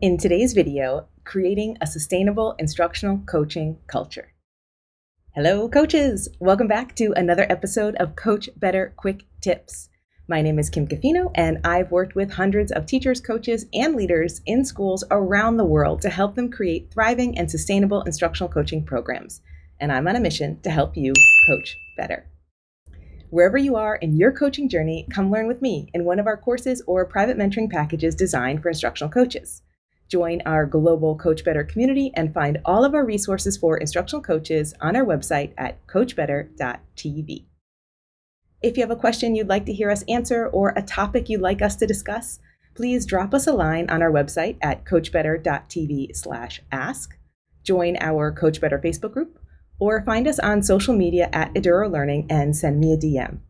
In today's video, creating a sustainable instructional coaching culture. Hello, coaches! Welcome back to another episode of Coach Better Quick Tips. My name is Kim Caffino, and I've worked with hundreds of teachers, coaches, and leaders in schools around the world to help them create thriving and sustainable instructional coaching programs. And I'm on a mission to help you coach better. Wherever you are in your coaching journey, come learn with me in one of our courses or private mentoring packages designed for instructional coaches. Join our global Coach Better community and find all of our resources for instructional coaches on our website at coachbetter.tv. If you have a question you'd like to hear us answer or a topic you'd like us to discuss, please drop us a line on our website at coachbetter.tv/ask, join our Coach Better Facebook group, or find us on social media at Eduro Learning and send me a DM.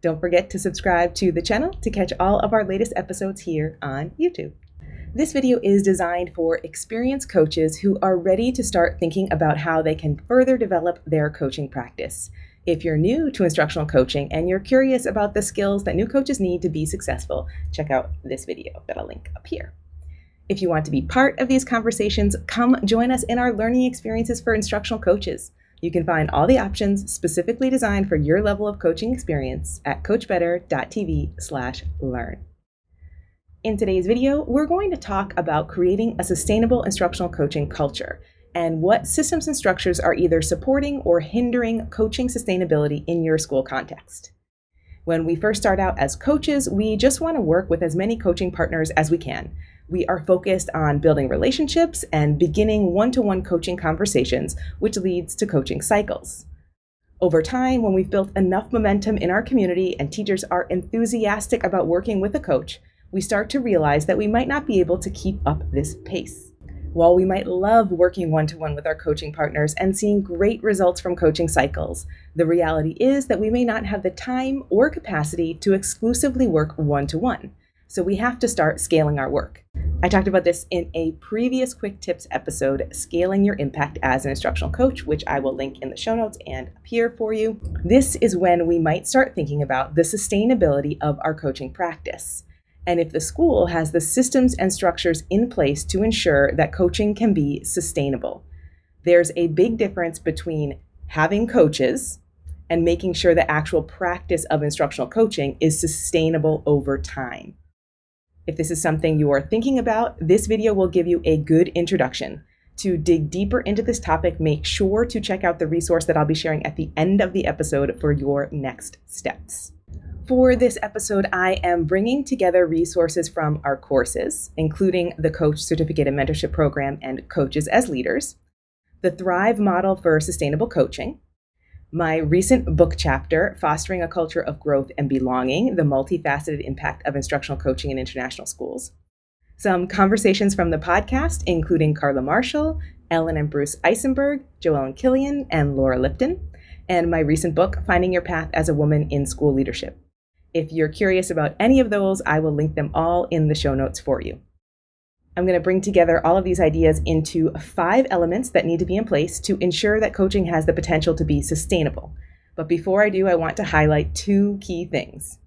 Don't forget to subscribe to the channel to catch all of our latest episodes here on YouTube. This video is designed for experienced coaches who are ready to start thinking about how they can further develop their coaching practice. If you're new to instructional coaching and you're curious about the skills that new coaches need to be successful, check out this video that I'll link up here. If you want to be part of these conversations, come join us in our learning experiences for instructional coaches. You can find all the options specifically designed for your level of coaching experience at coachbetter.tv/learn. In today's video, we're going to talk about creating a sustainable instructional coaching culture and what systems and structures are either supporting or hindering coaching sustainability in your school context. When we first start out as coaches, we just want to work with as many coaching partners as we can. We are focused on building relationships and beginning one-to-one coaching conversations, which leads to coaching cycles. Over time, when we've built enough momentum in our community and teachers are enthusiastic about working with a coach, we start to realize that we might not be able to keep up this pace. While we might love working one-to-one with our coaching partners and seeing great results from coaching cycles, the reality is that we may not have the time or capacity to exclusively work one-to-one. So we have to start scaling our work. I talked about this in a previous Quick Tips episode, Scaling Your Impact as an Instructional Coach, which I will link in the show notes and up here for you. This is when we might start thinking about the sustainability of our coaching practice, and if the school has the systems and structures in place to ensure that coaching can be sustainable. There's a big difference between having coaches and making sure the actual practice of instructional coaching is sustainable over time. If this is something you are thinking about, this video will give you a good introduction. To dig deeper into this topic, make sure to check out the resource that I'll be sharing at the end of the episode for your next steps. For this episode, I am bringing together resources from our courses, including the Coach Certificate and Mentorship Program and Coaches as Leaders, the Thrive Model for Sustainable Coaching, my recent book chapter, Fostering a Culture of Growth and Belonging, the Multifaceted Impact of Instructional Coaching in International Schools, some conversations from the podcast, including Carla Marshall, Ellen and Bruce Eisenberg, Joellen Killian, and Laura Lipton, and my recent book, Finding Your Path as a Woman in School Leadership. If you're curious about any of those, I will link them all in the show notes for you. I'm going to bring together all of these ideas into 5 elements that need to be in place to ensure that coaching has the potential to be sustainable. But before I do, I want to highlight 2 key things.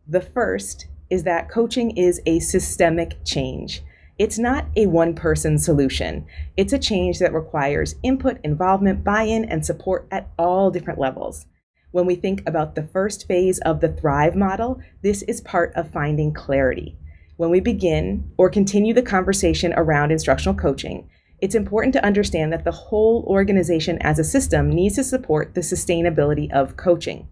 The first is that coaching is a systemic change. It's not a one-person solution. It's a change that requires input, involvement, buy-in, and support at all different levels. When we think about the first phase of the Thrive model, this is part of finding clarity. When we begin or continue the conversation around instructional coaching, it's important to understand that the whole organization as a system needs to support the sustainability of coaching.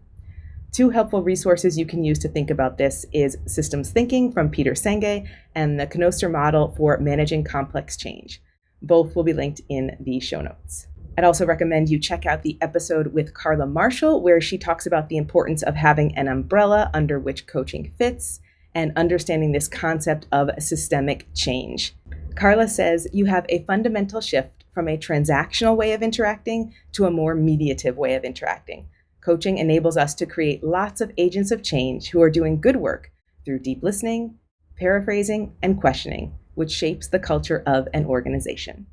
2 helpful resources you can use to think about this is Systems Thinking from Peter Senge and the Knoster Model for Managing Complex Change. Both will be linked in the show notes. I'd also recommend you check out the episode with Carla Marshall, where she talks about the importance of having an umbrella under which coaching fits and understanding this concept of systemic change. Carla says you have a fundamental shift from a transactional way of interacting to a more mediative way of interacting. Coaching enables us to create lots of agents of change who are doing good work through deep listening, paraphrasing, and questioning, which shapes the culture of an organization.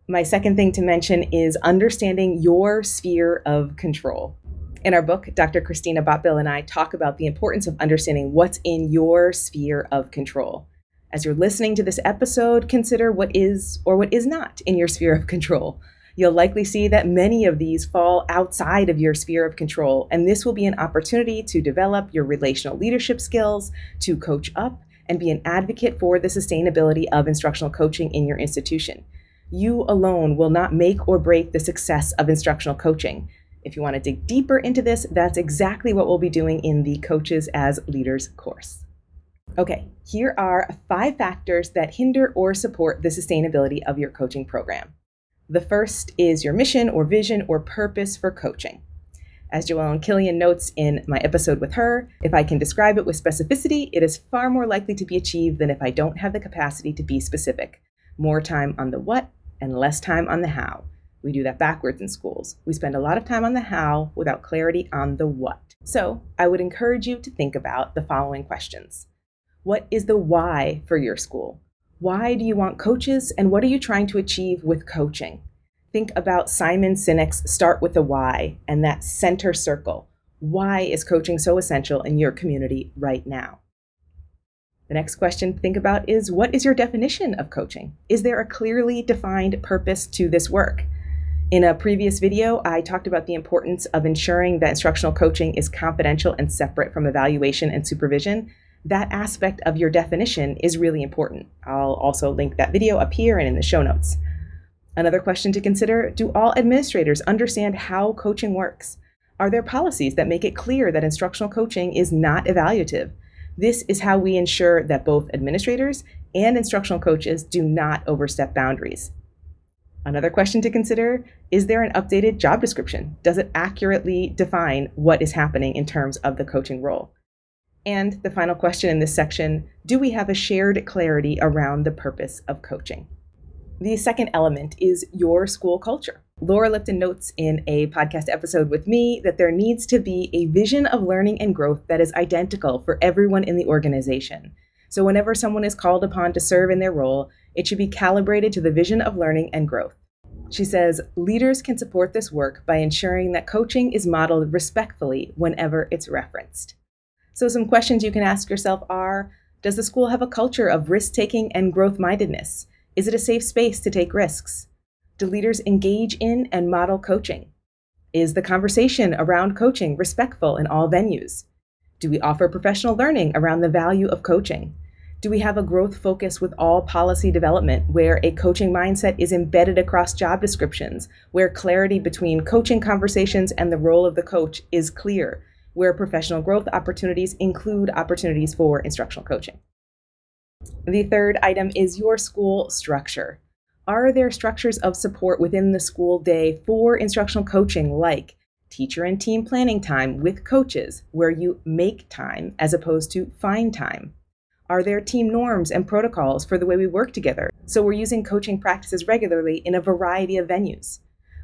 My second thing to mention is understanding your sphere of control. In our book, Dr. Christina Botbill and I talk about the importance of understanding what's in your sphere of control. As you're listening to this episode, consider what is or what is not in your sphere of control. You'll likely see that many of these fall outside of your sphere of control, and this will be an opportunity to develop your relational leadership skills, to coach up, and be an advocate for the sustainability of instructional coaching in your institution. You alone will not make or break the success of instructional coaching. If you want to dig deeper into this, that's exactly what we'll be doing in the Coaches as Leaders course. Okay, here are 5 factors that hinder or support the sustainability of your coaching program. The first is your mission or vision or purpose for coaching. As Joellen Killian notes in my episode with her, if I can describe it with specificity, it is far more likely to be achieved than if I don't have the capacity to be specific. More time on the what and less time on the how. We do that backwards in schools. We spend a lot of time on the how without clarity on the what. So I would encourage you to think about the following questions. What is the why for your school? Why do you want coaches, and what are you trying to achieve with coaching? Think about Simon Sinek's Start with the Why and that center circle. Why is coaching so essential in your community right now? The next question to think about is, what is your definition of coaching? Is there a clearly defined purpose to this work? In a previous video, I talked about the importance of ensuring that instructional coaching is confidential and separate from evaluation and supervision. That aspect of your definition is really important. I'll also link that video up here and in the show notes. Another question to consider, do all administrators understand how coaching works? Are there policies that make it clear that instructional coaching is not evaluative? This is how we ensure that both administrators and instructional coaches do not overstep boundaries. Another question to consider, is there an updated job description? Does it accurately define what is happening in terms of the coaching role? And the final question in this section, do we have a shared clarity around the purpose of coaching? The second element is your school culture. Laura Lipton notes in a podcast episode with me that there needs to be a vision of learning and growth that is identical for everyone in the organization. So whenever someone is called upon to serve in their role, it should be calibrated to the vision of learning and growth. She says, leaders can support this work by ensuring that coaching is modeled respectfully whenever it's referenced. So some questions you can ask yourself are, does the school have a culture of risk-taking and growth-mindedness? Is it a safe space to take risks? Do leaders engage in and model coaching? Is the conversation around coaching respectful in all venues? Do we offer professional learning around the value of coaching? Do we have a growth focus with all policy development where a coaching mindset is embedded across job descriptions, where clarity between coaching conversations and the role of the coach is clear, where professional growth opportunities include opportunities for instructional coaching? The third item is your school structure. Are there structures of support within the school day for instructional coaching, like teacher and team planning time with coaches, where you make time as opposed to find time? Are there team norms and protocols for the way we work together, so we're using coaching practices regularly in a variety of venues?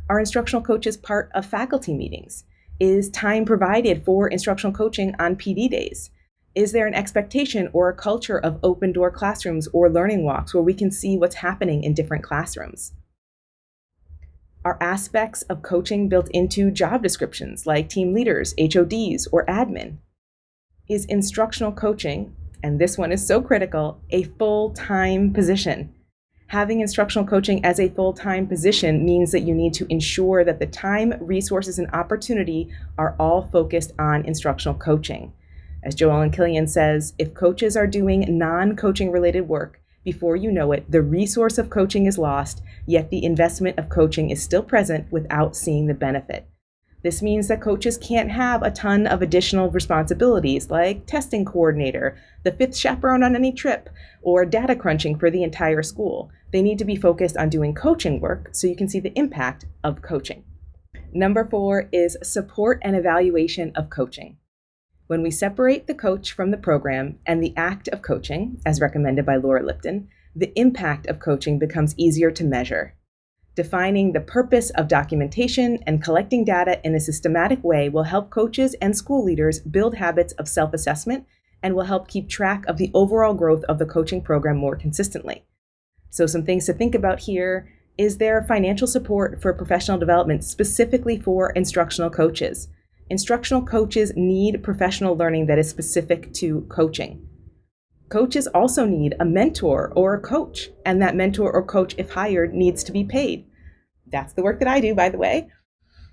Are instructional coaches part of faculty meetings? Is time provided for instructional coaching on PD days? Is there an expectation or a culture of open door classrooms or learning walks where we can see what's happening in different classrooms? Are aspects of coaching built into job descriptions like team leaders, HODs, or admin? Is instructional coaching, and this one is so critical, a full-time position? Having instructional coaching as a full-time position means that you need to ensure that the time, resources, and opportunity are all focused on instructional coaching. As Joellen Killian says, if coaches are doing non-coaching related work, before you know it, the resource of coaching is lost, yet the investment of coaching is still present without seeing the benefit. This means that coaches can't have a ton of additional responsibilities like testing coordinator, the 5th chaperone on any trip, or data crunching for the entire school. They need to be focused on doing coaching work so you can see the impact of coaching. Number 4 is support and evaluation of coaching. When we separate the coach from the program and the act of coaching, as recommended by Laura Lipton, the impact of coaching becomes easier to measure. Defining the purpose of documentation and collecting data in a systematic way will help coaches and school leaders build habits of self-assessment and will help keep track of the overall growth of the coaching program more consistently. So some things to think about here. Is there financial support for professional development specifically for instructional coaches? Instructional coaches need professional learning that is specific to coaching. Coaches also need a mentor or a coach, and that mentor or coach, if hired, needs to be paid. That's the work that I do, by the way.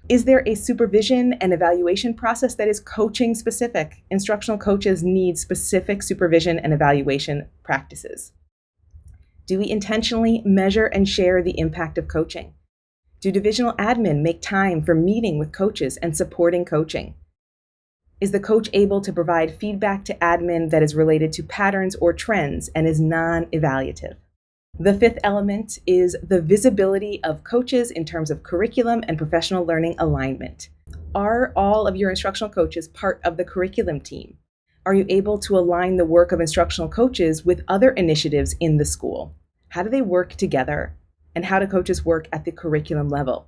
Is there a supervision and evaluation process that is coaching specific? Instructional coaches need specific supervision and evaluation practices. Do we intentionally measure and share the impact of coaching? Do divisional admin make time for meeting with coaches and supporting coaching? Is the coach able to provide feedback to admin that is related to patterns or trends and is non-evaluative? The fifth element is the visibility of coaches in terms of curriculum and professional learning alignment. Are all of your instructional coaches part of the curriculum team? Are you able to align the work of instructional coaches with other initiatives in the school? How do they work together? And how do coaches work at the curriculum level?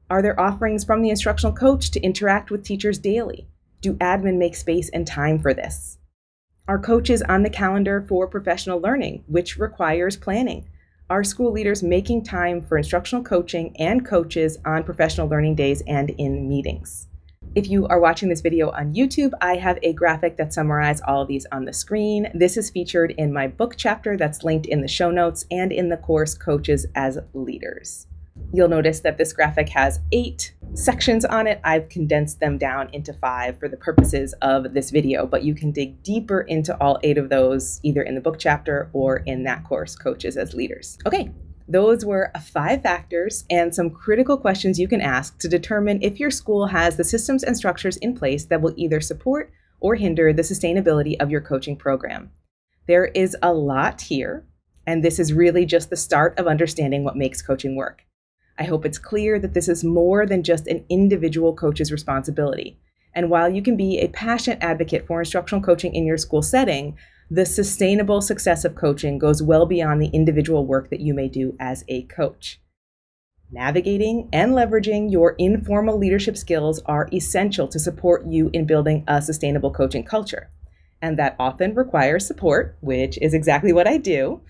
Are there offerings from the instructional coach to interact with teachers daily? Do admin make space and time for this? Are coaches on the calendar for professional learning, which requires planning? Are school leaders making time for instructional coaching and coaches on professional learning days and in meetings? If you are watching this video on YouTube, I have a graphic that summarizes all of these on the screen. This is featured in my book chapter that's linked in the show notes and in the course Coaches as Leaders. You'll notice that this graphic has 8 sections on it. I've condensed them down into 5 for the purposes of this video, but you can dig deeper into all 8 of those either in the book chapter or in that course, Coaches as Leaders. Okay, those were 5 factors and some critical questions you can ask to determine if your school has the systems and structures in place that will either support or hinder the sustainability of your coaching program. There is a lot here, and this is really just the start of understanding what makes coaching work. I hope it's clear that this is more than just an individual coach's responsibility. And while you can be a passionate advocate for instructional coaching in your school setting, the sustainable success of coaching goes well beyond the individual work that you may do as a coach. Navigating and leveraging your informal leadership skills are essential to support you in building a sustainable coaching culture. And that often requires support, which is exactly what I do.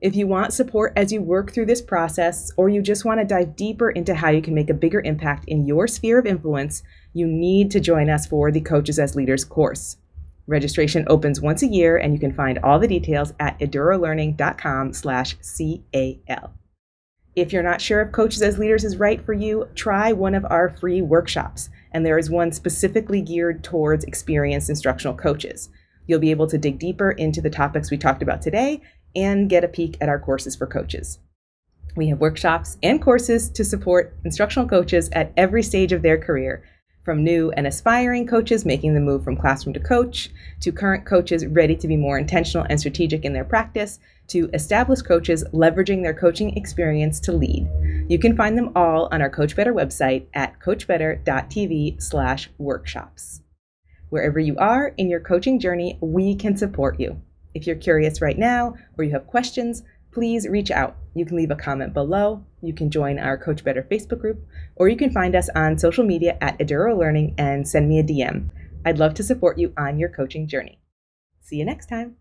If you want support as you work through this process, or you just want to dive deeper into how you can make a bigger impact in your sphere of influence, you need to join us for the Coaches as Leaders course. Registration opens once a year, and you can find all the details at eduralearning.com/CAL. If you're not sure if Coaches as Leaders is right for you, try one of our free workshops, and there is one specifically geared towards experienced instructional coaches. You'll be able to dig deeper into the topics we talked about today and get a peek at our courses for coaches. We have workshops and courses to support instructional coaches at every stage of their career, from new and aspiring coaches making the move from classroom to coach, to current coaches ready to be more intentional and strategic in their practice, to established coaches leveraging their coaching experience to lead. You can find them all on our Coach Better website at coachbetter.tv/workshops. Wherever you are in your coaching journey, we can support you. If you're curious right now or you have questions, please reach out. You can leave a comment below, you can join our Coach Better Facebook group, or you can find us on social media at Eduro Learning and send me a DM. I'd love to support you on your coaching journey. See you next time.